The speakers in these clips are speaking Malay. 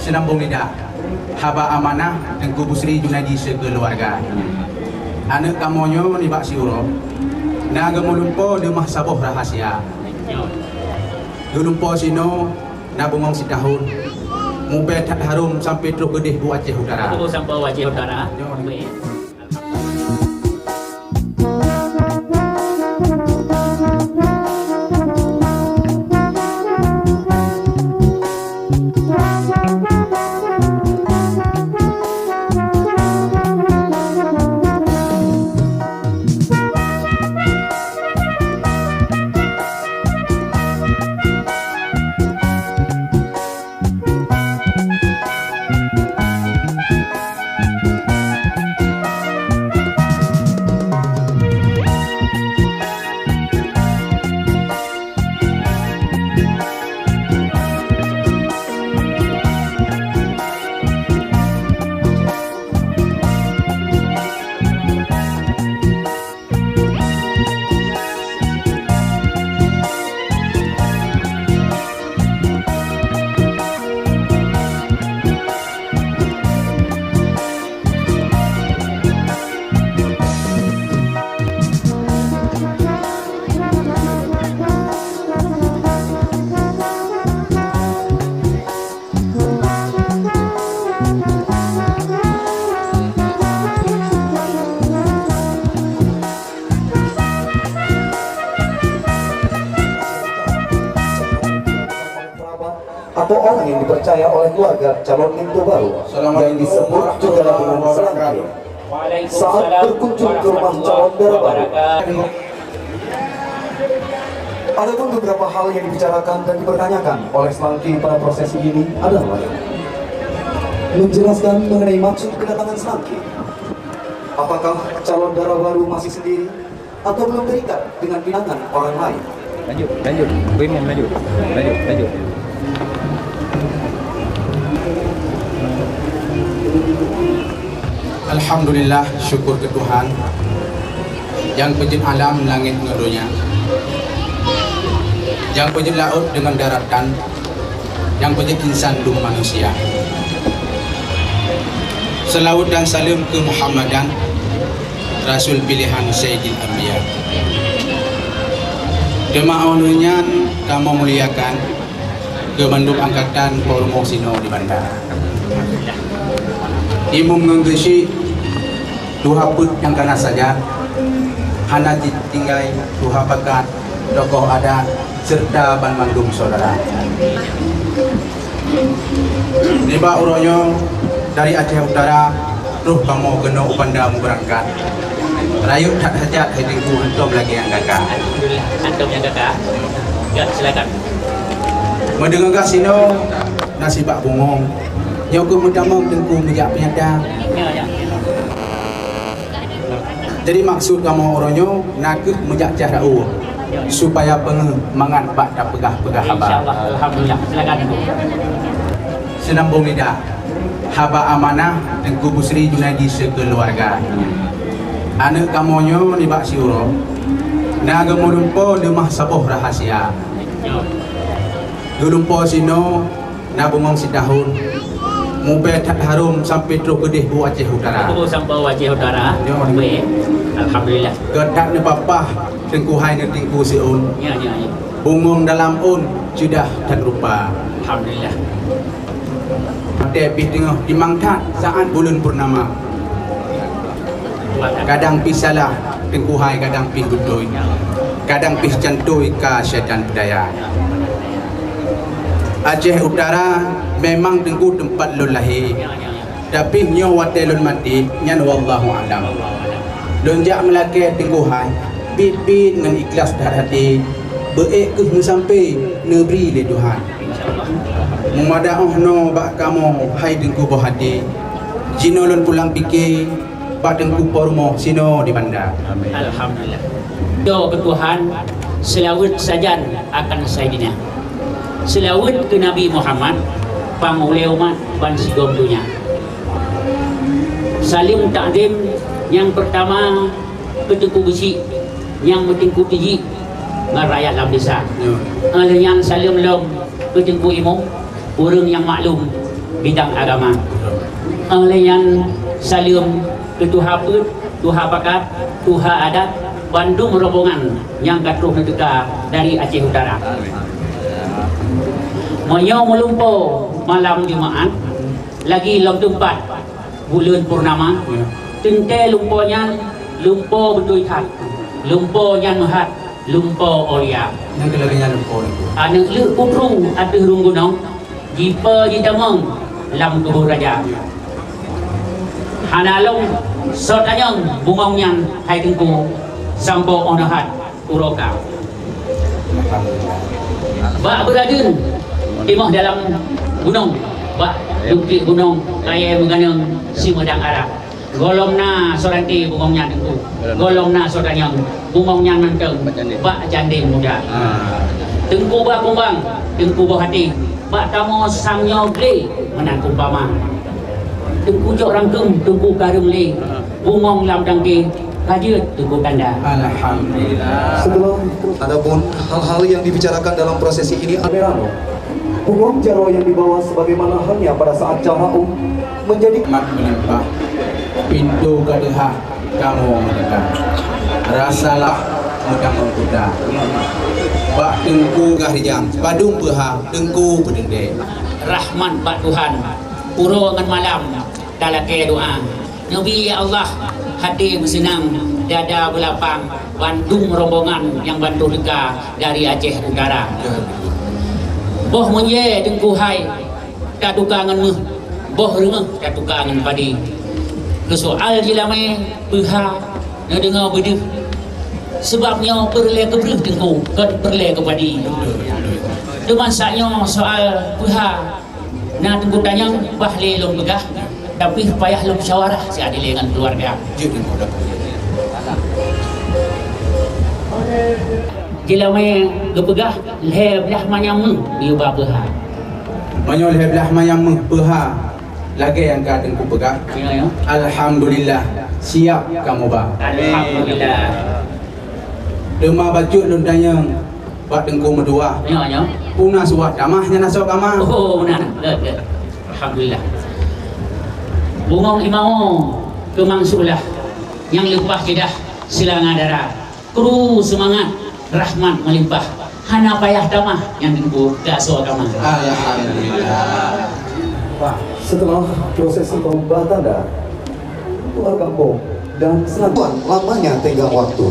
senambung lidah haba amanah Tengku Busri Junaidi sekeluarga. Anak kamonyo ni bak siuro na gemulumpo di mah saboh rahasia. Gelumpo sino na bungong setahun. Mubet harum sampai terus gedeh bu Aceh Utara. Sampai Aceh Utara. atau orang yang dipercaya oleh keluarga calon menantu baru yang disebut juga dengan selangkah. Saat berkunjung ke rumah calon darah baru, ada pun beberapa hal yang dibicarakan dan dipertanyakan oleh selangkah pada prosesi ini adalah menjelaskan mengenai maksud kedatangan selangkah. Apakah calon darah baru masih sendiri atau belum terikat dengan pinangan orang lain? Lanjut, Wimen lanjut. Alhamdulillah, syukur ke Tuhan yang pejin alam langit ngedunya, yang pejin laut dengan daratan, yang pejin insan dum manusia. Selawat dan salam ke Muhammadan, Rasul pilihan Sayyidil Anbiya. Jemaah kamu muliakan ke Bandung Angkatan Polmo Sino di Bandar. Imum menggesi Tuha put yang kana saja, hana tinggai Tuha bakat tokoh adat serta Bandung saudara. Tiba uronyo dari Aceh Utara, ruh kamu kena upandamu berangkat. Rayu tak hajat hidingku antum lagi yang kakak. Alhamdulillah, antum yang kakak. Ya, silakan. Mendengar sino nasibak bungong. Nyoku mendamong tengku menjak penyadang. Ya. Jadi maksud kamu oronyo nakeh menjak jahrau supaya pengemangan bak tak pegah-pegah haba. Insyaallah, alhamdulillah. Silakan Ibu. Senambung lidah haba amanah Tengku Busri Junaidi sekeluarga. Anak kamonyo ni bak siuro na gemulumpo di mah saboh rahasia. Gelumpo sino na bungong setahun. Mubet harum sampai terus gedeh bu Aceh Utara. Sampai Aceh Utara. Baik. Alhamdulillah. Gedak ni papah Tengku hai ni Tengku siun. Ya. Bungong dalam un sudah tak rupa. Alhamdulillah. Tapi tengah dimangkat saat bulan purnama. Kadang pi salah Tengku hai, kadang pi gudoi. Kadang pi cantoi ka syaitan pedaya. Aceh Utara memang Tengku tempat lun lahir. Tapi nyawa telun mati nyan wallahu alam. Lonjak melake Tengku hai pipi dengan ikhlas dah hati. Beek ke sampai negeri le Tuhan. Memadaoh no bak kamu hai Tengku boh hati. Jino lon pulang fikir bak Tengku pormo sino di bandar. Alhamdulillah. Do ke Tuhan, selawat sajan akan Sayyidina. Selawat ke Nabi Muhammad, pangulai umat ban sigom dunia. Salim takdim yang pertama ke Tengku Besi, yang Tengku Tiji dengan rakyat dalam desa. Yang salim lom ke Tengku Imam, orang yang maklum bidang agama. Oleh yang salim ke Tuhan Put, Tuhan Pakat, Tuhan Adat, Bandung rombongan yang katuh nedeka dari Aceh Utara. Moyo melumpo malam Jumaat lagi lom tempat bulan purnama. Tente lumponya lumpo betul hat, lumpo yang mahat, lumpo olia. Yang kelaganya lupa itu. Anak le uprung ada runggunong, jipa jitamong lam tubuh raja. Hanalong sotanyang bungongnya hai tengku sampo onahat uroka. Bak beradun timah dalam gunung, bak dukti gunung kaya menganang si medang Arab. Golongna soranti bungongnya tengku, golongna sotanyang bungongnya nanteng, bak janding muda. Tengku bak kumbang, tengku bak hati, bak tamo sangyo gle menang kumpama. Tengku jok rangkem, tengku karung le, bungong lam dangke, kajut tengku kanda. Alhamdulillah. Setelah adapun hal-hal yang dibicarakan dalam prosesi ini adalah punggung jaro yang dibawa sebagaimana halnya pada saat jaraum menjadi Mat melimpah, pintu kedehah kamu mendekat. Rasalah mudang kuda. Bak tengku gahrijang, padung beha, tengku berdendek. Rahman Pak Tuhan, puro ngan malam dalam kaya doa. Nabi ya Allah, hati bersenang, dada berlapang, Bandung rombongan yang bantu deka dari Aceh Utara. Boh menye tengku hai, tak tukar ngan meh, boh rengah tak tukar ngan padi. Kesoal jilame beha, nak dengar bedih. Sebabnya perle ke berih tengku, perle ke padi. Demasaknya soal beha, nak tengku tanya bahle lom begah, tapi payah lom syawarah si adil dengan keluarga. Jilame gepegah leh belah manyam biu ba beha. Manyol heblah mayang beha. Lagi yang kata tengku pegah. Ya ya. Alhamdulillah, siap kamu ba. Alhamdulillah. Dema bacut lun tanya bak tengku medua. Ya ya. Puna suah damahnya nasok kamah. Oh benar. Leg. Alhamdulillah. Bungong imau kemangsulah yang limpah kedah silangan darah. Kru semangat rahmat melimpah. Hana payah damah yang tengku gaso agama. Alhamdulillah. Pak, setelah prosesi pembuatan keluar kampung dan selanjutnya lamanya tenggang waktu.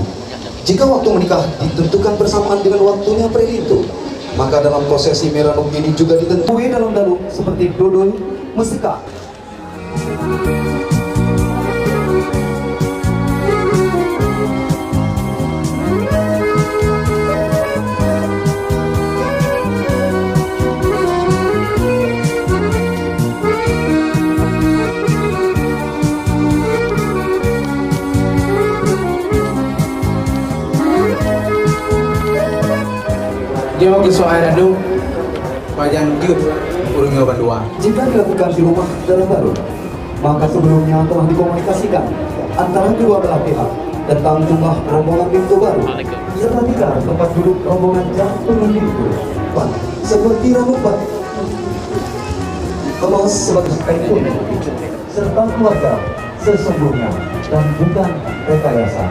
Jika waktu menikah ditentukan bersamaan dengan waktunya prelitu, maka dalam prosesi meranum ini juga ditentukan dalam dalung seperti dodol, mesika. Jawab ke soal adu Pajan jut urungnya bandua. Jika dilakukan di rumah dalam baru, maka sebelumnya telah dikomunikasikan antara kedua belah pihak tentang jumlah rombongan pintu baru serta tikar tempat duduk rombongan turun pintu. Pak, seperti rambut kemas sebagai kain kuning serta keluarga sesungguhnya dan bukan rekayasa.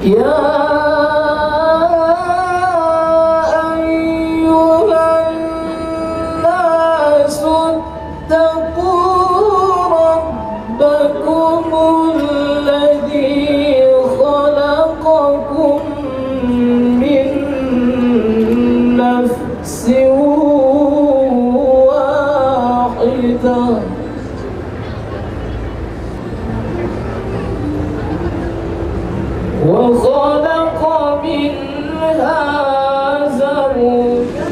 Ya ayyuhan nasu taqu rabbakumul ladzi khalaqakum min nafsin wahidah وخلق منها زوجها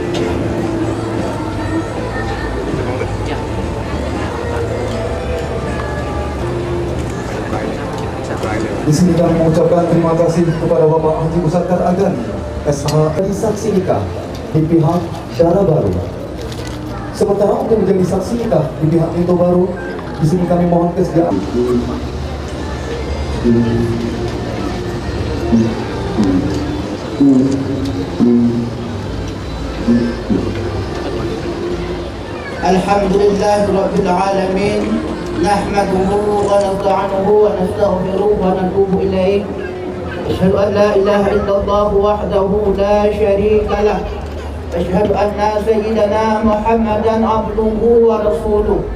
Di sini kami mengucapkan terima kasih kepada Bapak Haji Musakar Agani SH menjadi saksi nikah di pihak Dara Baru. Sementara untuk menjadi saksi nikah di pihak Pintu Baru, di sini kami mohon kesediaan. Alhamdulillah Rabbil Alamin, nahmaduhu wa nasta'anuhu wa nastaghfiruhu wa natubu ilaih. Asyhadu an la ilaha illallah wahdahu la syarika lah. Asyhadu anna sayyidana Muhammadan abduhu wa rasuluh.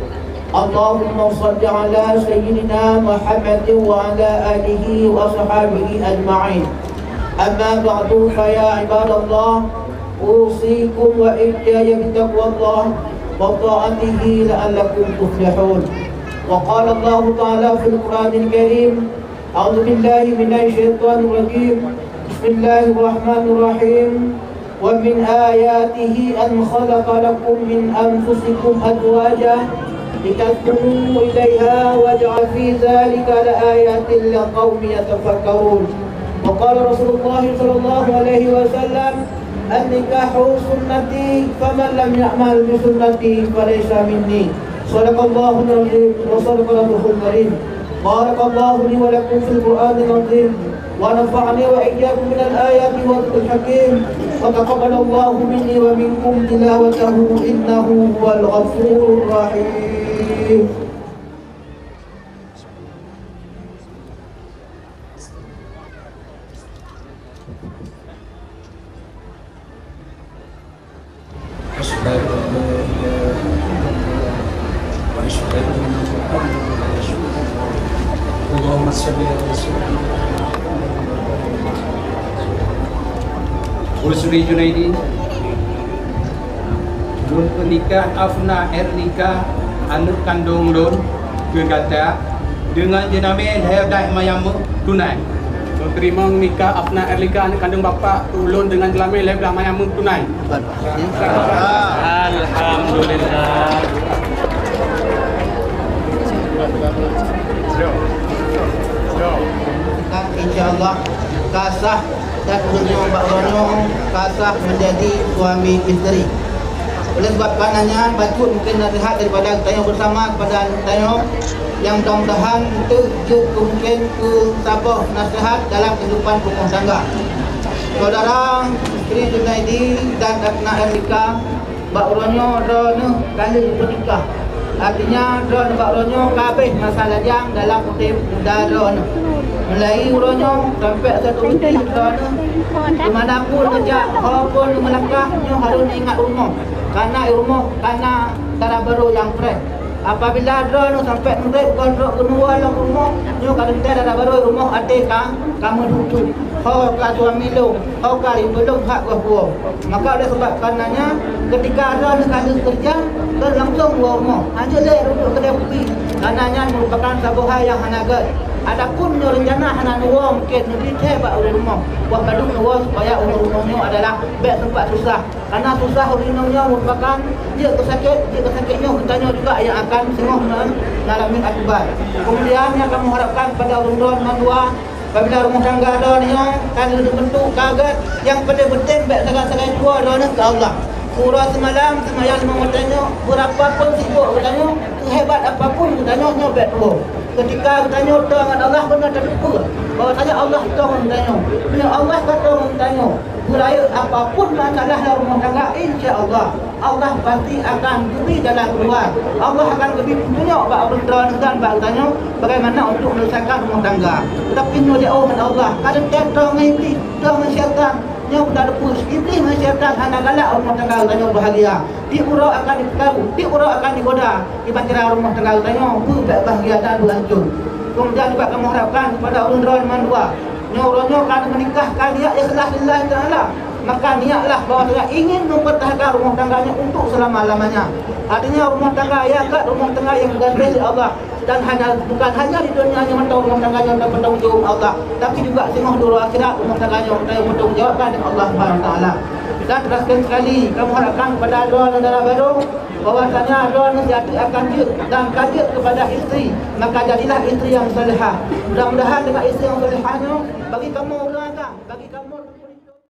Allahumma salli ala sayyidina Muhammadin wa ala alihi wa sahbihi ajma'in. Amma ba'du fa ya ibadallah, usikum wa iyaya bitaqwallah وطاعته لعلكم تفلحون. وقال الله تعالى في القرآن الكريم: أعوذ بالله من الشيطان الرجيم، بسم الله الرحمن الرحيم. ومن آياته أن خلق لكم من أنفسكم أزواجا لتسكنوا إليها وجعل في ذلك لآيات لقوم يتفكرون. وقال رسول الله صلى الله عليه وسلم: النكاح سنتي فمن لم يعمل بسنتي فليس مني. صدق الله العظيم وصدق رسوله الكريم. بارك الله لي ولكم في القرآن العظيم ونفعني وإياكم من الآيات والذكر الحكيم، وتقبل الله مني ومنكم تلاوته إنه هو الغفور الرحيم. اللهم صل على رسول Ulsuri Junaidi Lun pernikah Afna Ernika anak kandung Lun Gegata dengan jenama Dai Mayamu tunai. Terima nikah Afna Erlika anak kandung bapa ulun dengan jelama leblah mayamun tunai. Alhamdulillah. InsyaAllah kasah dan Ronyo Mbak Ronyo kasah menjadi suami isteri. Oleh sebab karenanya patut mungkin nasihat daripada tanya bersama kepada tanya yang mudah-mudahan itu juga mungkin ke tabah nasihat dalam kehidupan rumah tangga. Saudara isteri Junaidi dan anak Erlika Mbak Ronyo Ronyo kali bernikah. Artinya Ron Mbak Ronyo kabeh masalah yang dalam kutip muda Ronyo. Mulai Ronyo sampai satu titik Ronyo dimanapun kerja walaupun melangkah nyo harus ingat rumah. Karena rumah karena cara baru yang fresh. Apabila Ronyo sampai mereka gondok kedua dalam rumah nyo kalau kita cara baru rumah ada kamu duduk. Kau ka suami lu, kau ka belum hak gua. Maka oleh sebab karenanya ketika Ron sekali kerja dan langsung gua rumah. Hanya le duduk kedai kopi. Karenanya merupakan satu hal yang hanagat. Adapun rencana hana nuwa mungkin lebih hebat oleh rumah. Buat badung nuwa supaya rumahnya adalah baik tempat susah. Karena susah rumahnya merupakan dia kesakitnya bertanya juga yang akan semua mengalami akibat. Kemudian yang kami harapkan pada orang mandua apabila rumah tangga adanya kan dibentuk kaget yang penting baik sangat-sangat dua adanya ke Allah. Surah semalam semayang bertanya berapa pun sibuk bertanya hebat apapun bertanya nyobek dua. Ketika bertanya dengan Allah benar terlupa bahwasanya Allah tahu bertanya. Bila Allah kata bertanya Beraya apapun masalah dalam rumah tangga, insya-Allah Allah pasti akan beri jalan keluar. Allah akan beri petunjuk bagi orang dan bagi tanya bagaimana untuk menyelesaikan rumah tangga. Tetapi no dia dengan Allah. Kadang kita dengan iblis, dengan syaitan, yang dah lepus iblis dengan syaitan hanya galak rumah tangga tanya bahagia. Di urau akan dipekaru, di urau akan digoda. Di bahtera rumah tangga tanya bahagia dan berhancur. Kemudian juga kamu harapkan kepada orang mandua nyorongnya kalau menikahkan dia ikhlas lillahi ta'ala, maka niatlah bahawa dia ingin mempertahankan rumah tangganya untuk selama-lamanya. Artinya rumah tangga yang agak rumah tangga yang bergantung Allah, dan bukan hanya di dunia yang mentau rumah tangganya untuk bertanggung jawab Allah, tapi juga semua dulu akhirat rumah tangganya untuk bertanggung jawabkan dengan Allah Subhanahu wa taala. Dan teruskan sekali kamu harapkan kepada doa negara baru bahwasanya doa nanti akan dan kadir kepada istri, maka jadilah istri yang salihah. Mudah-mudahan dengan istri yang salihahnya bagi kamu